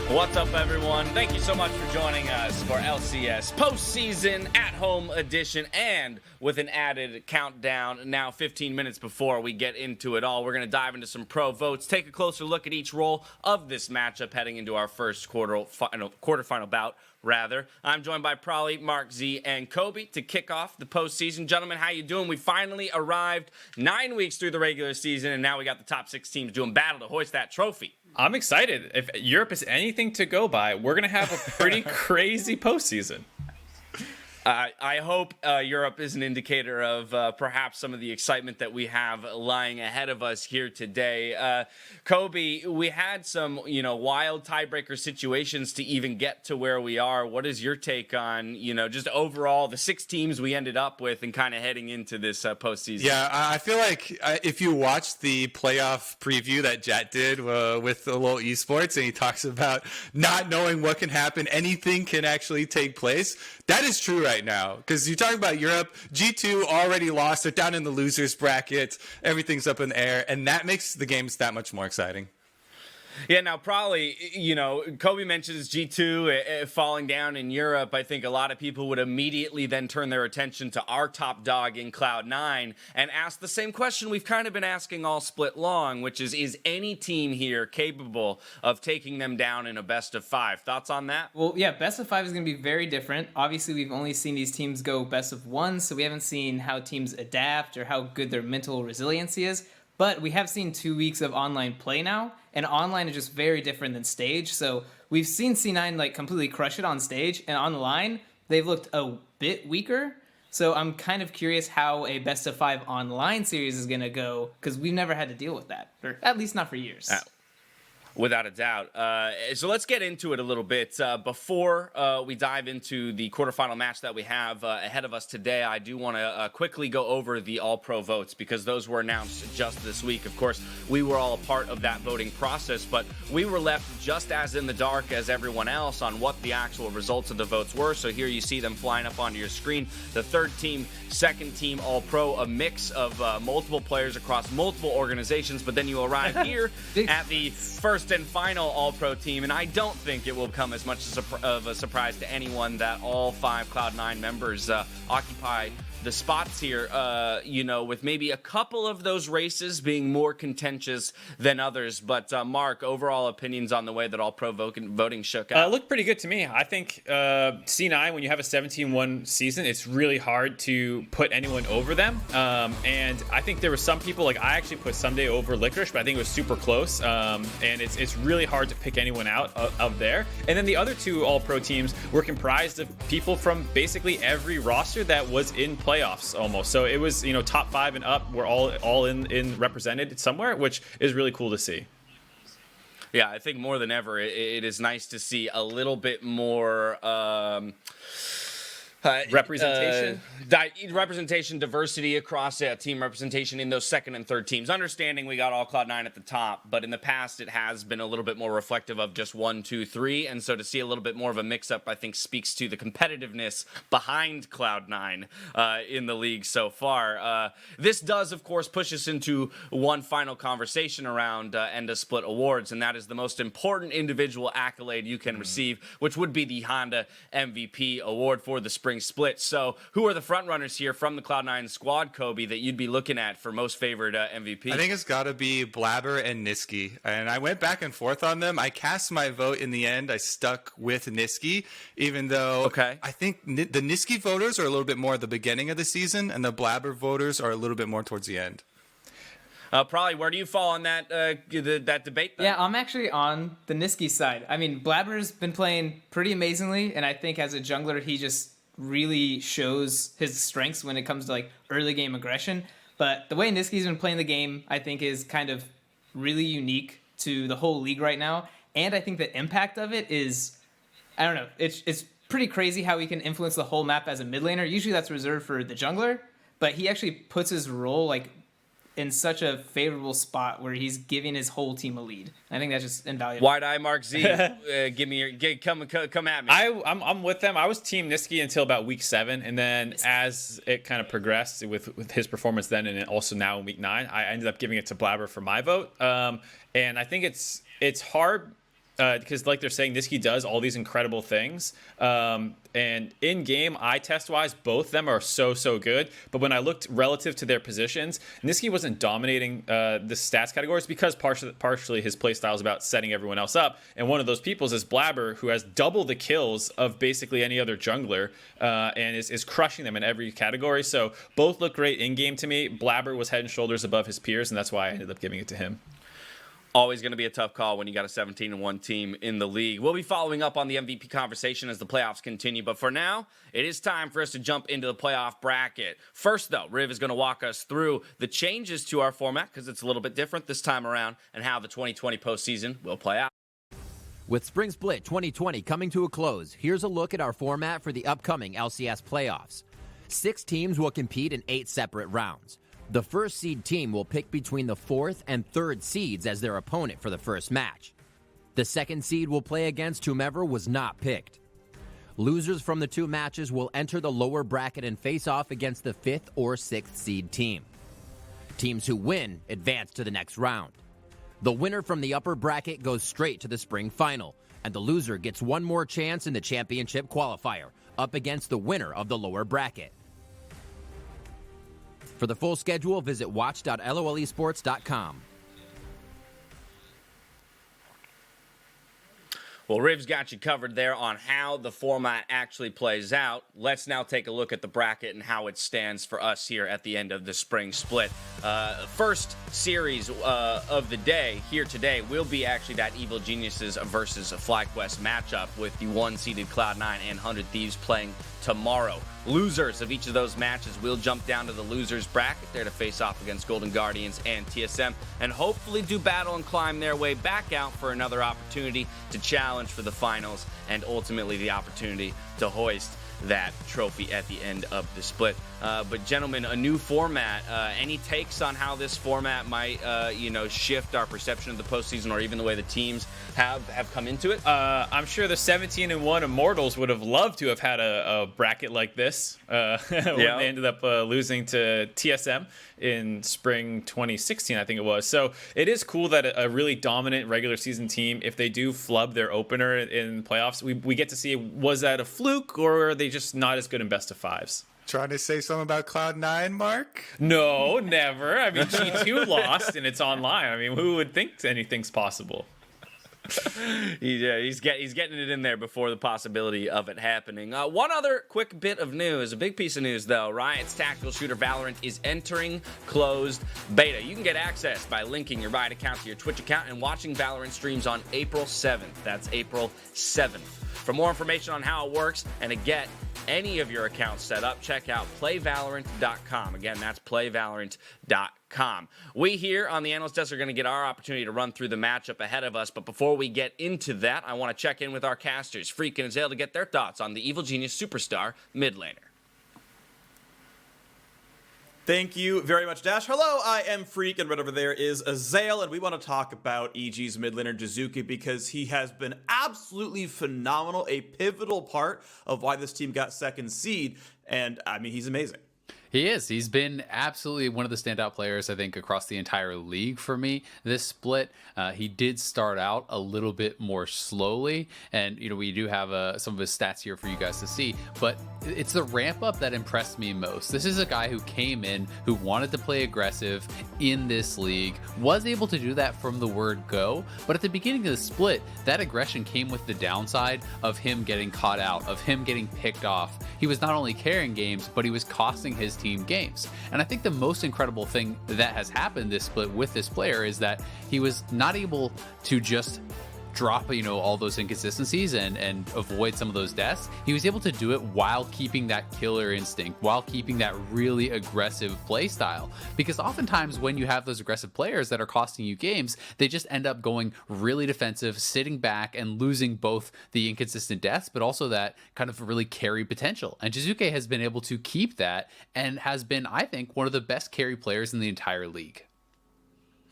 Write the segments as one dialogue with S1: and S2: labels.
S1: What's up, everyone? Thank you so much for joining us for LCS postseason at-home edition, and with an added countdown now 15 minutes before we get into it all. We're going to dive into some pro votes, take a closer look at each role of this matchup heading into our first quarterfinal bout. I'm joined by Prolly, Mark Z, and Kobe to kick off the postseason. Gentlemen, how you doing? We finally arrived 9 weeks through the regular season, and now we got the top 6 teams doing battle to hoist that trophy.
S2: I'm excited. If Europe is anything to go by, we're going to have a pretty crazy postseason.
S1: I hope Europe is an indicator of perhaps some of the excitement that we have lying ahead of us here today. Kobe, we had some, wild tiebreaker situations to even get to where we are. What is your take on, just overall the 6 teams we ended up with and kind of heading into this postseason?
S3: Yeah, I feel like if you watch the playoff preview that Jet did with the little esports, and he talks about not knowing what can happen, anything can actually take place. That is true right now, because you talk about Europe, G2 already lost, they're down in the losers bracket, everything's up in the air, and that makes the games that much more exciting.
S1: Yeah, now probably, Kobe mentions G2 falling down in Europe. I think a lot of people would immediately then turn their attention to our top dog in Cloud9 and ask the same question we've kind of been asking all split long, which is any team here capable of taking them down in a best of 5? Thoughts on that?
S4: Well, yeah, best of 5 is going to be very different. Obviously, we've only seen these teams go best of 1, so we haven't seen how teams adapt or how good their mental resiliency is. But we have seen 2 weeks of online play now, and online is just very different than stage. So we've seen C9 completely crush it on stage, and online they've looked a bit weaker. So I'm kind of curious how a best of 5 online series is going to go, because we've never had to deal with that, or at least not for years.
S1: Without a doubt. So let's get into it a little bit. Before we dive into the quarterfinal match that we have ahead of us today, I do want to quickly go over the All-Pro votes, because those were announced just this week. Of course, we were all a part of that voting process, but we were left just as in the dark as everyone else on what the actual results of the votes were. So here you see them flying up onto your screen. The third team, second team All-Pro, a mix of multiple players across multiple organizations, but then you arrive here at the first and final All-Pro team, and I don't think it will come as much of a surprise to anyone that all 5 Cloud9 members occupy the spots here, with maybe a couple of those races being more contentious than others. But Mark, overall opinions on the way that All-Pro voting shook out?
S2: Looked pretty good to me. I think C9, when you have a 17-1 season, it's really hard to put anyone over them. And I think there were some people, I actually put Someday over Licorice, but I think it was super close. And it's really hard to pick anyone out of there. And then the other 2 All-Pro teams were comprised of people from basically every roster that was in playoffs almost. So it was, top 5 and up were all in represented somewhere, which is really cool to see.
S1: Yeah, I think more than ever, it is nice to see a little bit more
S2: representation,
S1: diversity across team representation in those second and third teams. Understanding we got all Cloud9 at the top, but in the past it has been a little bit more reflective of just 1, 2, 3, and so to see a little bit more of a mix-up, I think, speaks to the competitiveness behind Cloud9 in the league so far. This does, of course, push us into one final conversation around Enda Split Awards, and that is the most important individual accolade you can receive, which would be the Honda MVP Award for the Spring Split. So who are the front runners here from the Cloud9 squad, Kobe, that you'd be looking at for most favored MVP?
S3: I think it's got to be Blabber and Niski. And I went back and forth on them. I cast my vote in the end. I stuck with Niski, even though I think the Niski voters are a little bit more at the beginning of the season, and the Blabber voters are a little bit more towards the end.
S1: Probably, where do you fall on that that debate then?
S4: Yeah, I'm actually on the Niski side. I mean, Blabber's been playing pretty amazingly, and I think as a jungler, he just really shows his strengths when it comes to early game aggression. But the way Niski's been playing the game, I think, is kind of really unique to the whole league right now. And I think the impact of it is, I don't know, it's pretty crazy how he can influence the whole map as a mid laner. Usually that's reserved for the jungler, but he actually puts his role in such a favorable spot where he's giving his whole team a lead. I think that's just invaluable.
S1: Wide Eye Mark Z, give me your come at me.
S2: I'm with them. I was Team Niski until about week 7, and then as it kind of progressed with his performance then, and also now in week 9, I ended up giving it to Blabber for my vote. And I think it's hard because like they're saying, Niski does all these incredible things. And in game, eye test wise, both of them are so good. But when I looked relative to their positions, Niski wasn't dominating the stats categories because partially his play style is about setting everyone else up. And one of those peoples is Blabber, who has double the kills of basically any other jungler and is crushing them in every category. So both look great in game to me. Blabber was head and shoulders above his peers, and that's why I ended up giving it to him.
S1: Always going to be a tough call when you got a 17-1 team in the league. We'll be following up on the MVP conversation as the playoffs continue, but for now, it is time for us to jump into the playoff bracket. First, though, Riv is going to walk us through the changes to our format because it's a little bit different this time around and how the 2020 postseason will play out.
S5: With Spring Split 2020 coming to a close, here's a look at our format for the upcoming LCS playoffs. 6 teams will compete in 8 separate rounds. The first seed team will pick between the 4th and 3rd seeds as their opponent for the first match. The second seed will play against whomever was not picked. Losers from the 2 matches will enter the lower bracket and face off against the 5th or 6th seed team. Teams who win advance to the next round. The winner from the upper bracket goes straight to the spring final, and the loser gets one more chance in the championship qualifier, up against the winner of the lower bracket. For the full schedule, visit watch.lolesports.com.
S1: Well, Riv's got you covered there on how the format actually plays out. Let's now take a look at the bracket and how it stands for us here at the end of the spring split. First series of the day here today will be actually that Evil Geniuses versus FlyQuest matchup with the 1-seeded Cloud9 and 100 Thieves playing tomorrow. Losers of each of those matches will jump down to the losers bracket there to face off against Golden Guardians and TSM and hopefully do battle and climb their way back out for another opportunity to challenge for the finals and ultimately the opportunity to hoist that trophy at the end of the split. But gentlemen, a new format. Any takes on how this format might, shift our perception of the postseason or even the way the teams have come into it?
S2: I'm sure the 17-1 Immortals would have loved to have had a bracket like this when they ended up losing to TSM in spring 2016, I think it was. So it is cool that a really dominant regular season team, if they do flub their opener in playoffs, we get to see, was that a fluke or are they just not as good in best of fives?
S3: Trying to say something about Cloud9, Mark?
S2: No, never. I mean, G2 lost and it's online. I mean, who would think anything's possible?
S1: He's getting it in there before the possibility of it happening. One other quick bit of news, a big piece of news though. Riot's tactical shooter Valorant is entering closed beta. You can get access by linking your Riot account to your Twitch account and watching Valorant streams on April 7th. That's April 7th. For more information on how it works and to get any of your accounts set up, check out playvalorant.com. Again, that's playvalorant.com. We here on the Analyst Desk are going to get our opportunity to run through the matchup ahead of us, but before we get into that, I want to check in with our casters, Freak and Azale, to get their thoughts on the Evil Genius Superstar mid laner.
S6: Thank you very much, Dash. Hello, I am Freak, and right over there is Azale, and we want to talk about EG's mid laner Jizuki because he has been absolutely phenomenal, a pivotal part of why this team got second seed, and I mean, he's amazing.
S7: He is. He's been absolutely one of the standout players, I think, across the entire league for me this split. He did start out a little bit more slowly, and we do have some of his stats here for you guys to see, but it's the ramp up that impressed me most. This is a guy who came in, who wanted to play aggressive in this league, was able to do that from the word go, but at the beginning of the split, that aggression came with the downside of him getting caught out, of him getting picked off. He was not only carrying games, but he was costing his team games. And I think the most incredible thing that has happened this split with this player is that he was not able to just drop all those inconsistencies and avoid some of those deaths. He was able to do it while keeping that killer instinct, while keeping that really aggressive play style, because oftentimes when you have those aggressive players that are costing you games, they just end up going really defensive, sitting back and losing both the inconsistent deaths but also that kind of really carry potential. And Jizuki has been able to keep that and has been, I think, one of the best carry players in the entire league.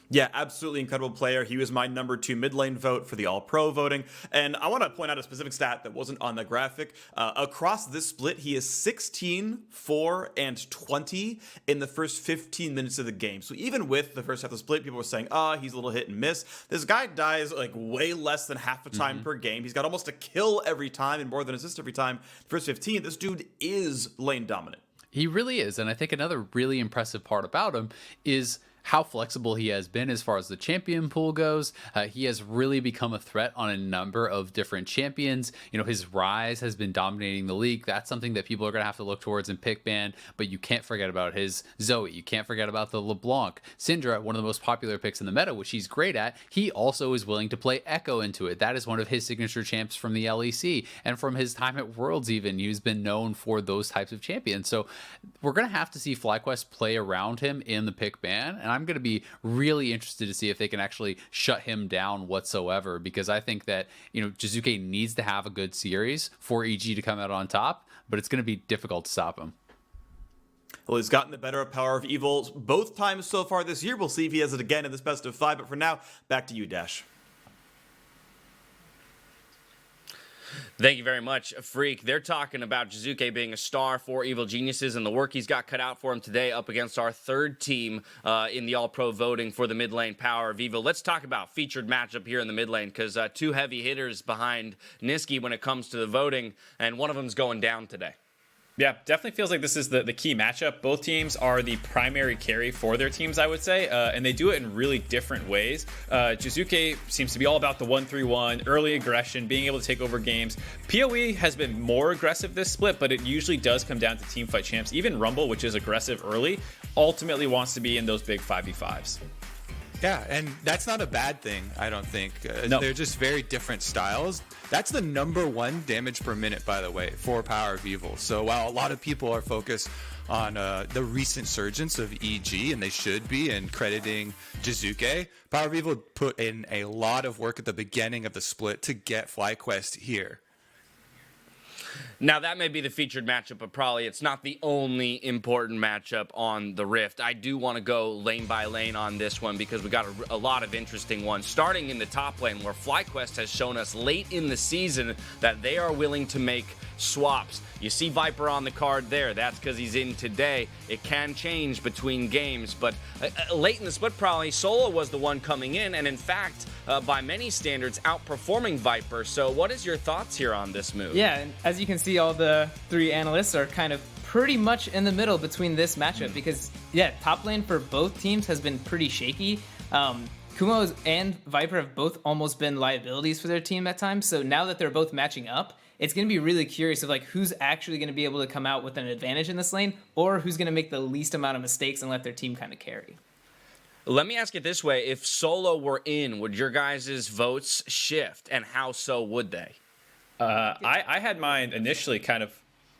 S6: Yeah, absolutely incredible player. He was my number 2 mid lane vote for the All-Pro voting. And I want to point out a specific stat that wasn't on the graphic. Across this split, he is 16, 4, and 20 in the first 15 minutes of the game. So even with the first half of the split, people were saying, he's a little hit and miss. This guy dies like way less than half the time per game. He's got almost a kill every time and more than an assist every time. First 15, this dude is lane dominant.
S7: He really is. And I think another really impressive part about him is how flexible he has been as far as the champion pool goes. He has really become a threat on a number of different champions. You know, his Rise has been dominating the league. That's something that people are going to have to look towards in pick ban, but you can't forget about his Zoe. You can't forget about the LeBlanc. Syndra, one of the most popular picks in the meta, which he's great at. He also is willing to play Echo into it. That is one of his signature champs from the LEC, and from his time at Worlds even, he's been known for those types of champions. So we're going to have to see FlyQuest play around him in the pick ban, and I'm going to be really interested to see if they can actually shut him down whatsoever, because I think that, you know, Jizuke needs to have a good series for EG to come out on top, but it's going to be difficult to stop him.
S6: Well, he's gotten the better of Power of Evil both times so far this year. We'll see if he has it again in this best of 5, but for now, back to you, Dash.
S1: Thank you very much, Freak. They're talking about Jizuke being a star for Evil Geniuses and the work he's got cut out for him today up against our third team in the All-Pro voting for the mid lane Power of Evil. Let's talk about featured matchup here in the mid lane, because 2 heavy hitters behind Niski when it comes to the voting, and one of them's going down today.
S2: Yeah, definitely feels like this is the key matchup. Both teams are the primary carry for their teams, I would say, and they do it in really different ways. Jizuke seems to be all about the 1-3-1, early aggression, being able to take over games. PoE has been more aggressive this split, but it usually does come down to teamfight champs. Even Rumble, which is aggressive early, ultimately wants to be in those big 5v5s.
S3: Yeah, and that's not a bad thing, I don't think.
S2: No.
S3: They're just very different styles. That's the #1 damage per minute, by the way, for Power of Evil. So while a lot of people are focused on the recent surgence of EG, and they should be, and crediting Jizuke, Power of Evil put in a lot of work at the beginning of the split to get FlyQuest here.
S1: Now, that may be the featured matchup, but probably it's not the only important matchup on the Rift. I do want to go lane by lane on this one, because we got a lot of interesting ones. Starting in the top lane, where FlyQuest has shown us late in the season that they are willing to make swaps. You see Viper on the card there. That's because he's in today. It can change between games, but late in the split, probably Solo was the one coming in, and in fact, by many standards, outperforming Viper. So what is your thoughts here on this move?
S4: Yeah, and as you can see, all the 3 analysts are kind of pretty much in the middle between this matchup, because, yeah, top lane for both teams has been pretty shaky. Kumo and Viper have both almost been liabilities for their team at times, so now that they're both matching up, it's going to be really curious of like who's actually going to be able to come out with an advantage in this lane, or who's going to make the least amount of mistakes and let their team kind of carry.
S1: Let me ask it this way. If Solo were in, would your guys' votes shift, and how so would they?
S2: I had mine initially kind of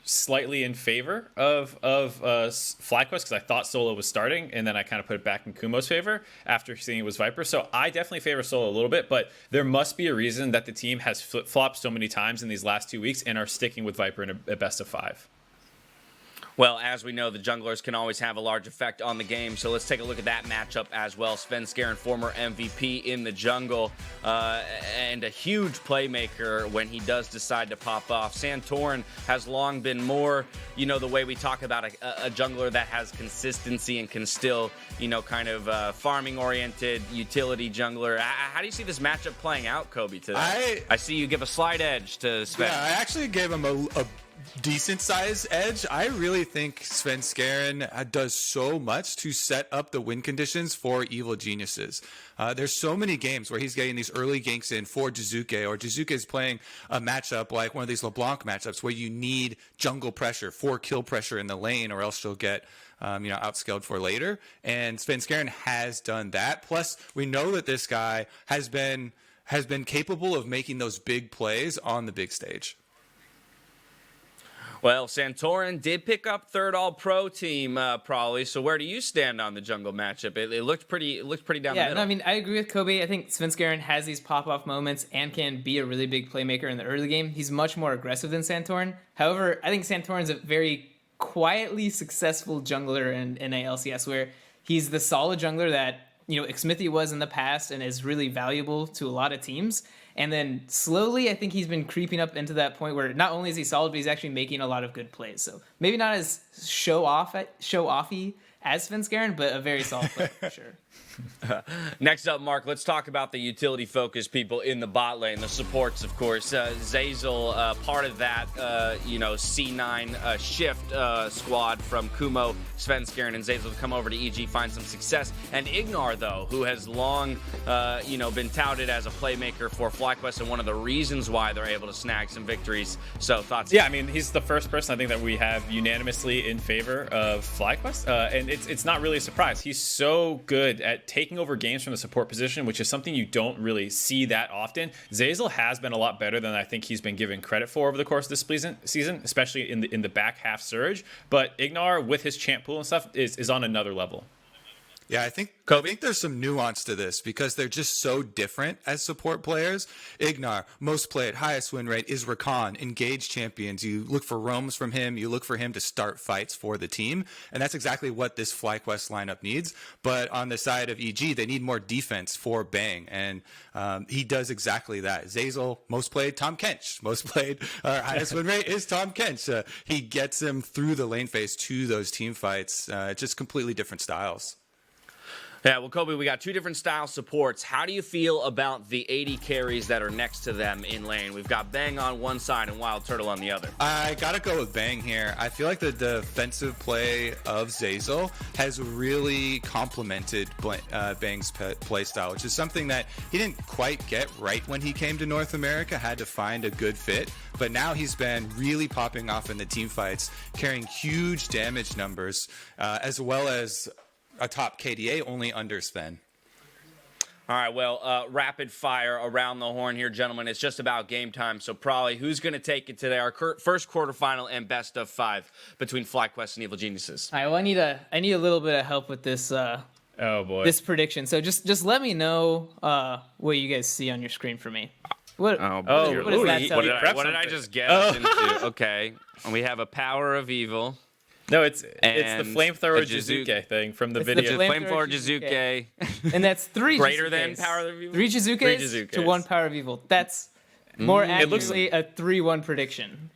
S2: slightly in favor of FlyQuest, because I thought Solo was starting, and then I kind of put it back in Kumo's favor after seeing it was Viper. So I definitely favor Solo a little bit, but there must be a reason that the team has flip-flopped so many times in these last 2 weeks and are sticking with Viper in a best of 5.
S1: Well, as we know, the junglers can always have a large effect on the game, so let's take a look at that matchup as well. Svenskeren, former MVP in the jungle, and a huge playmaker when he does decide to pop off. Santorin has long been more, you know, the way we talk about a jungler that has consistency and can still, you know, kind of farming-oriented utility jungler. How do you see this matchup playing out, Kobe, today? I see you give a slight edge to Sven.
S3: Yeah, I actually gave him a decent size edge. I really think Svenskeren does so much to set up the win conditions for Evil Geniuses. There's so many games where he's getting these early ganks in for Jizuke, or Jizuke is playing a matchup like one of these LeBlanc matchups where you need jungle pressure, 4 kill pressure in the lane, or else you'll get outscaled for later. And Svenskeren has done that. Plus, we know that this guy has been capable of making those big plays on the big stage.
S1: Well, Santorin did pick up third All-Pro team, probably. So where do you stand on the jungle matchup? It looked pretty down the middle.
S4: Yeah, no, I mean, I agree with Kobe. I think Svenskeren has these pop-off moments and can be a really big playmaker in the early game. He's much more aggressive than Santorin. However, I think Santorin's a very quietly successful jungler in a LCS, where he's the solid jungler that Xmithy was in the past and is really valuable to a lot of teams. And then slowly, I think he's been creeping up into that point where not only is he solid, but he's actually making a lot of good plays. So maybe not as show-offy as Svenskeren, but a very solid player for sure.
S1: Next up, Mark, let's talk about the utility-focused people in the bot lane, the supports, of course. Zazel, part of that, C9 shift squad from Kumo, Svenskeren, and Zazel to come over to EG, find some success. And Ignar, though, who has long, been touted as a playmaker for FlyQuest and one of the reasons why they're able to snag some victories. So, thoughts?
S2: Yeah, I mean, he's the first person I think that we have unanimously in favor of FlyQuest, and it's not really a surprise. He's so good at taking over games from the support position, which is something you don't really see that often. Zazel has been a lot better than I think he's been given credit for over the course of this season, especially in the back half surge. But Ignar, with his champ pool and stuff, is on another level.
S3: Yeah, I think there's some nuance to this because they're just so different as support players. Ignar, most played, highest win rate, is Rakan, engaged champions. You look for roams from him. You look for him to start fights for the team. And that's exactly what this FlyQuest lineup needs. But on the side of EG, they need more defense for Bang. And he does exactly that. Zazel, most played, Tom Kench. Most played, highest win rate is Tom Kench. He gets him through the lane phase to those team fights. Just completely different styles.
S1: Yeah, well, Kobe, we got two different style supports. How do you feel about the 80 carries that are next to them in lane? We've got Bang on one side and Wild Turtle on the other.
S3: I gotta go with Bang here. I feel like the defensive play of Zazel has really complemented Bang's play style, which is something that he didn't quite get right when he came to North America, had to find a good fit. But now he's been really popping off in the team fights, carrying huge damage numbers, as well as a top KDA only under Sven.
S1: All right, well, rapid fire around the horn here, gentlemen. It's just about game time. So probably who's going to take it today? Our first quarterfinal and best of 5 between FlyQuest and Evil Geniuses.
S4: All right, well, I need a little bit of help with this.
S2: Oh boy,
S4: this prediction. So just let me know what you guys see on your screen for me. What does that tell you?
S1: What did I just get us into? Okay, we have a Power of Evil.
S2: No, it's the flamethrower Jizuke thing from the video.
S1: The flamethrower Jizuke.
S4: And that's 3
S1: greater
S4: Jizukes.
S1: than Power of Evil?
S4: 3 Jizukes to 1 Power of Evil. That's more accurately a 3-1 prediction.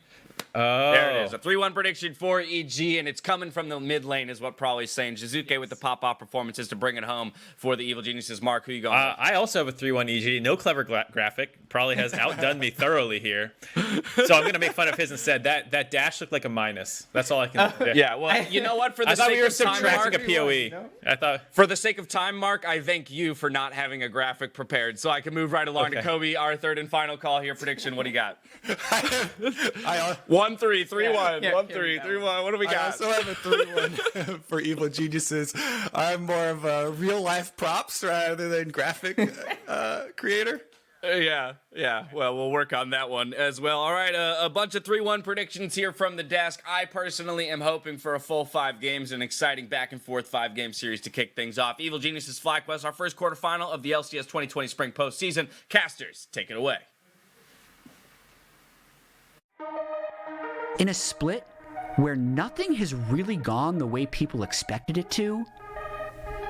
S2: Oh.
S1: There it is. A 3-1 prediction for EG, and it's coming from the mid lane is what Probably's saying. Jizuke with the pop-off performances to bring it home for the Evil Geniuses. Mark, who you going with?
S2: I also have a 3-1 EG. No clever graphic. Probably has outdone me thoroughly here. So I'm going to make fun of his instead. That dash looked like a minus. That's all I can do.
S1: Yeah, well, you know what? For the
S2: I thought
S1: sake
S2: we were
S1: of time,
S2: subtracting
S1: Mark,
S2: a PoE. No? I thought.
S1: For the sake of time, Mark, I thank you for not having a graphic prepared, so I can move right along to Kobe, our third and final call here. Prediction, what do you got? 1-3, 3-1. 1-3, 3-1. What do we got?
S3: I also have a 3-1 for Evil Geniuses. I'm more of a real-life props rather than graphic creator.
S1: Yeah. Well, we'll work on that one as well. All right, a bunch of 3-1 predictions here from the desk. I personally am hoping for a full 5 games, an exciting back-and-forth 5-game series to kick things off. Evil Geniuses FlyQuest, our first quarterfinal of the LCS 2020 Spring postseason. Casters, take it away.
S8: In a split where nothing has really gone the way people expected it to,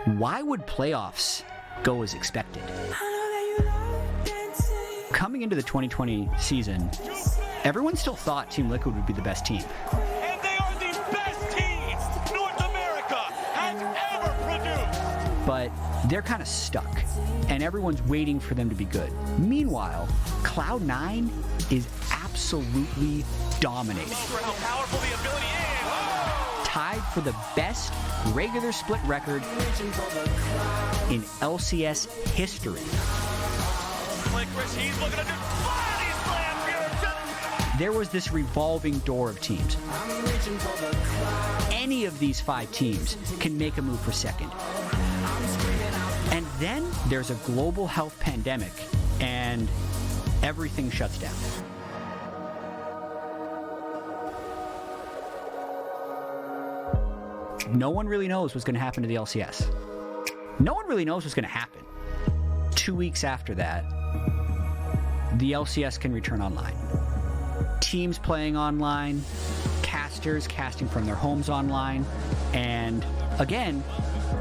S8: why would playoffs go as expected? Coming into the 2020 season, everyone still thought Team Liquid would be the best team.
S9: And they are the best team North America has ever produced.
S8: But they're kind of stuck, and everyone's waiting for them to be good. Meanwhile, Cloud9 is absolutely dominating.
S9: For how powerful the ability is.
S8: Tied for the best regular split record in LCS history.
S9: He's looking to do body slam here.
S8: There was this revolving door of teams. Any of these 5 teams can make a move for second. And then there's a global health pandemic, and everything shuts down. No one really knows what's going to happen to the LCS. No one really knows what's going to happen. 2 weeks after that, the LCS can return online. Teams playing online, casters casting from their homes online, and again,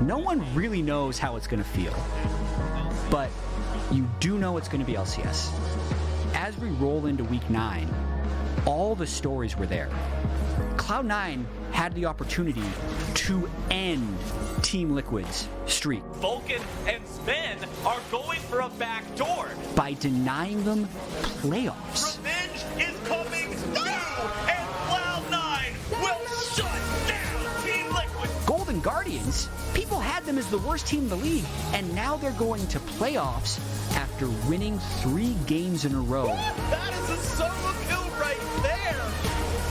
S8: No one really knows how it's going to feel. But you do know it's going to be LCS. As we roll into week 9, all the stories were there. Cloud9 had the opportunity to end Team Liquid's streak
S9: Vulcan and Sven are going for a back door.
S8: by denying them playoffs.
S9: Revenge is coming now, and Cloud9 will shut down Team Liquid.
S8: Golden Guardians, people had them as the worst team in the league, and now they're going to playoffs after winning 3 games in a row.
S9: That is a solo kill right there.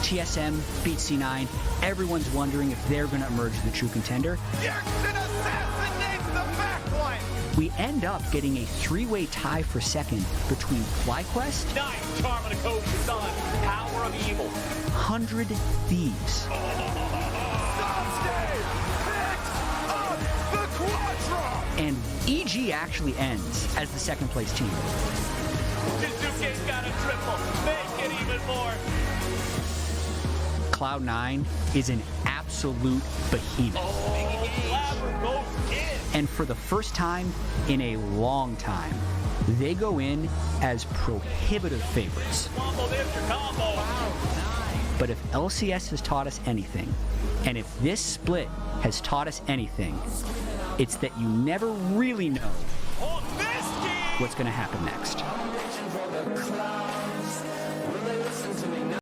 S8: TSM beats C9. Everyone's wondering if they're going to emerge as the true contender.
S9: Yerkson assassinates the backline.
S8: We end up getting a 3-way tie for second between FlyQuest,
S9: Nice charm on a coach son. Power of evil.
S8: 100 Thieves,
S9: The Quadra.
S8: and EG actually ends as the second place team.
S9: Jizuke's got a triple. Make it even more.
S8: Cloud9 is an absolute behemoth.
S9: Blabber goes in.
S8: And for the first time in a long time, they go in as prohibitive favorites.
S9: Combo after combo.
S8: But if LCS has taught us anything, and if this split has taught us anything, it's that you never really know
S9: On this team.
S8: what's going to happen next.